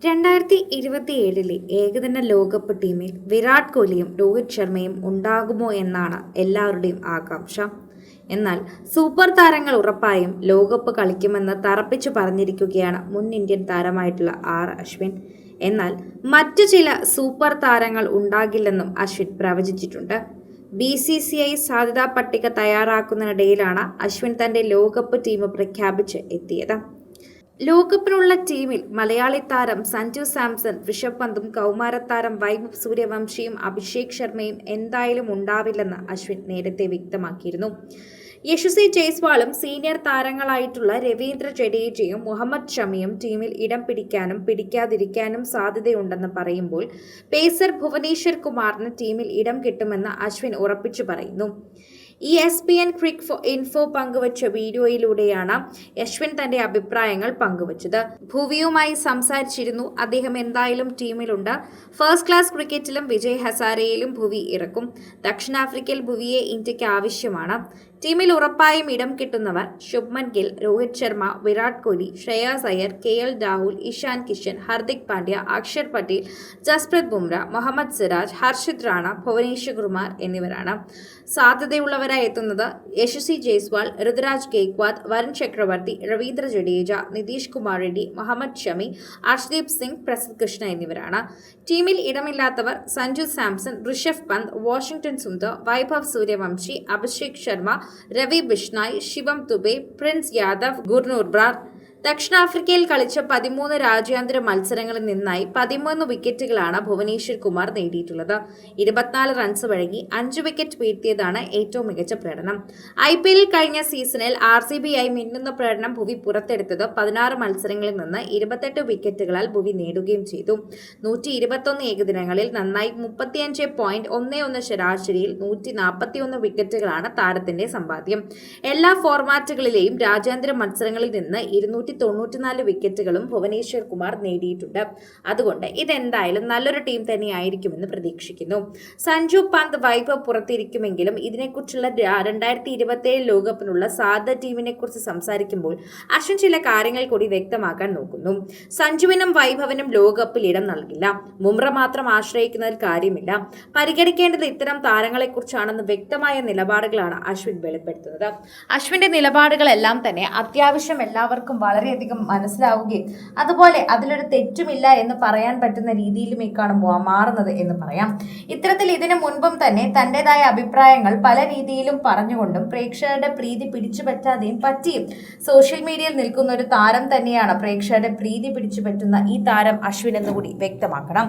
2027 ഏകദിന ലോകകപ്പ് ടീമിൽ വിരാട് കോഹ്ലിയും രോഹിത് ശർമ്മയും ഉണ്ടാകുമോ എന്നാണ് എല്ലാവരുടെയും ആകാംക്ഷ. എന്നാൽ സൂപ്പർ താരങ്ങൾ ഉറപ്പായും ലോകകപ്പ് കളിക്കുമെന്ന് തറപ്പിച്ചു പറഞ്ഞിരിക്കുകയാണ് മുൻ ഇന്ത്യൻ താരമായിട്ടുള്ള അശ്വിൻ. എന്നാൽ മറ്റു ചില സൂപ്പർ താരങ്ങൾ ഉണ്ടാകില്ലെന്നും അശ്വിൻ പ്രവചിച്ചിട്ടുണ്ട്. BCCI സാധ്യതാ പട്ടിക തയ്യാറാക്കുന്നതിനിടയിലാണ് അശ്വിൻ തന്റെ ലോകകപ്പ് ടീം പ്രഖ്യാപിച്ച് എത്തിയത്. ലോകകപ്പിനുള്ള ടീമിൽ മലയാളി താരം സഞ്ജു സാംസൺ, ഋഷഭ് പന്തും കൗമാരത്താരം വൈഭവ് സൂര്യവംശിയും അഭിഷേക് ശർമ്മയും എന്തായാലും ഉണ്ടാവില്ലെന്ന് അശ്വിൻ നേരത്തെ വ്യക്തമാക്കിയിരുന്നു. യശസ്വി ജയ്സ്വാളും സീനിയർ താരങ്ങളായിട്ടുള്ള രവീന്ദ്ര ജഡേജയും മുഹമ്മദ് ഷമിയും ടീമിൽ ഇടം പിടിക്കാനും പിടിക്കാതിരിക്കാനും സാധ്യതയുണ്ടെന്ന് പറയുമ്പോൾ പേസർ ഭുവനേശ്വർ കുമാറിന് ടീമിൽ ഇടം കിട്ടുമെന്ന് അശ്വിൻ ഉറപ്പിച്ചു പറയുന്നു. ESPN ക്രിക്ക് ഇൻഫോ പങ്കുവച്ച വീഡിയോയിലൂടെയാണ് അശ്വിൻ തന്റെ അഭിപ്രായങ്ങൾ പങ്കുവച്ചത്. ഭുവിയുമായി സംസാരിച്ചിരുന്നു. അദ്ദേഹം എന്തായാലും ടീമിലുണ്ട്. ഫസ്റ്റ് ക്ലാസ് ക്രിക്കറ്റിലും വിജയ് ഹസാരയിലും ഭുവി ഇറക്കും. ദക്ഷിണാഫ്രിക്കയിൽ ഭുവിയെ ഇന്ത്യക്ക് ആവശ്യമാണ്. ടീമിൽ ഉറപ്പായും ഇടം കിട്ടുന്നവർ ശുഭ്മൻ ഗിൽ, രോഹിത് ശർമ്മ, വിരാട് കോഹ്ലി, ശ്രേയസ് അയ്യർ, KL രാഹുൽ, ഇഷാൻ കിഷൻ, ഹർദിക് പാണ്ഡ്യ, അക്ഷർ പട്ടേൽ, ജസ്പ്രീത് ബുംറ, മുഹമ്മദ് സിറാജ്, ഹർഷിത് റാണ, ഭുവനേശ്വർ കുമാർ എന്നിവരാണ്. സാധ്യതയുള്ളവരായി എത്തുന്നത് യശസ്വി ജയ്സ്വാൾ, ഋതുരാജ് ഗെയ്ക്വാദ്, വരുൺ ചക്രവർത്തി, രവീന്ദ്ര ജഡേജ, നിതീഷ് കുമാർ റെഡ്ഡി, മുഹമ്മദ് ഷമി, അർഷ്ദീപ് സിംഗ്, പ്രസിദ്ധ് കൃഷ്ണ എന്നിവരാണ്. ടീമിൽ ഇടമില്ലാത്തവർ സഞ്ജു സാംസൺ, ഋഷഭ് പന്ത്, വാഷിംഗ്ടൺ സുന്ദർ, വൈഭവ് സൂര്യവംശി, അഭിഷേക് ശർമ്മ, രവി ബിഷ്നായ്, ശിവം ദുബെ, പ്രിൻസ് യാദവ്, ഗുർനൂർ ബ്രാർ. ദക്ഷിണാഫ്രിക്കയിൽ കളിച്ച 13 രാജ്യാന്തര മത്സരങ്ങളിൽ നിന്നായി 13 വിക്കറ്റുകളാണ് ഭുവനേശ്വർ കുമാർ നേടിയിട്ടുള്ളത്. 24 റൺസ് വഴങ്ങി 5 വിക്കറ്റ് വീഴ്ത്തിയതാണ് ഏറ്റവും മികച്ച പ്രകടനം. IPL കഴിഞ്ഞ സീസണിൽ RCBയായി മിന്നുന്ന പ്രകടനം ഭുവി പുറത്തെടുത്തത് 16 മത്സരങ്ങളിൽ നിന്ന് 28 വിക്കറ്റുകളാൽ ഭുവി നേടുകയും ചെയ്തു. 121 ഏകദിനങ്ങളിൽ നന്നായി 35.11 ശരാശരിയിൽ 141 വിക്കറ്റുകളാണ് താരത്തിന്റെ സമ്പാദ്യം. എല്ലാ ഫോർമാറ്റുകളിലെയും രാജ്യാന്തര മത്സരങ്ങളിൽ നിന്ന് 294 വിക്കറ്റുകളും ഭുവനേശ്വർ കുമാർ നേടിയിട്ടുണ്ട്. അതുകൊണ്ട് ഇതെന്തായാലും നല്ലൊരു ടീം തന്നെയായിരിക്കുമെന്ന് പ്രതീക്ഷിക്കുന്നു. സഞ്ജു, പന്ത്, വൈഭവ് പുറത്തിരിക്കുമെങ്കിലും ഇതിനെക്കുറിച്ചുള്ള 2027 ലോകകപ്പിനുള്ള സാധ്യത ടീമിനെ കുറിച്ച് സംസാരിക്കുമ്പോൾ അശ്വിൻ ചില കാര്യങ്ങൾ കൂടി വ്യക്തമാക്കാൻ നോക്കുന്നു. സഞ്ജുവിനും വൈഭവിനും ലോകകപ്പിൽ ഇടം നൽകില്ല. ബുംറ മാത്രം ആശ്രയിക്കുന്നതിൽ കാര്യമില്ല. പരിഗണിക്കേണ്ടത് ഇത്തരം താരങ്ങളെക്കുറിച്ചാണെന്ന് വ്യക്തമായ നിലപാടുകളാണ് അശ്വിൻ വെളിപ്പെടുത്തുന്നത്. അശ്വിന്റെ നിലപാടുകളെല്ലാം തന്നെ അത്യാവശ്യം എല്ലാവർക്കും വളരെയധികം മനസ്സിലാവുകയും അതുപോലെ അതിലൊരു തെറ്റുമില്ല എന്ന് പറയാൻ പറ്റുന്ന രീതിയിലുമേക്കാണ് മാറുന്നത് എന്ന് പറയാം. ഇത്തരത്തിൽ ഇതിനു മുൻപും തന്നെ തന്റേതായ അഭിപ്രായങ്ങൾ പല രീതിയിലും പറഞ്ഞുകൊണ്ടും പ്രേക്ഷകരുടെ പ്രീതി പിടിച്ചുപറ്റാതെയും പറ്റിയും സോഷ്യൽ മീഡിയയിൽ നിൽക്കുന്ന ഒരു താരം തന്നെയാണ് പ്രേക്ഷകരുടെ പ്രീതി പിടിച്ചുപറ്റുന്ന ഈ താരം അശ്വിൻ എന്നുകൂടി വ്യക്തമാക്കണം.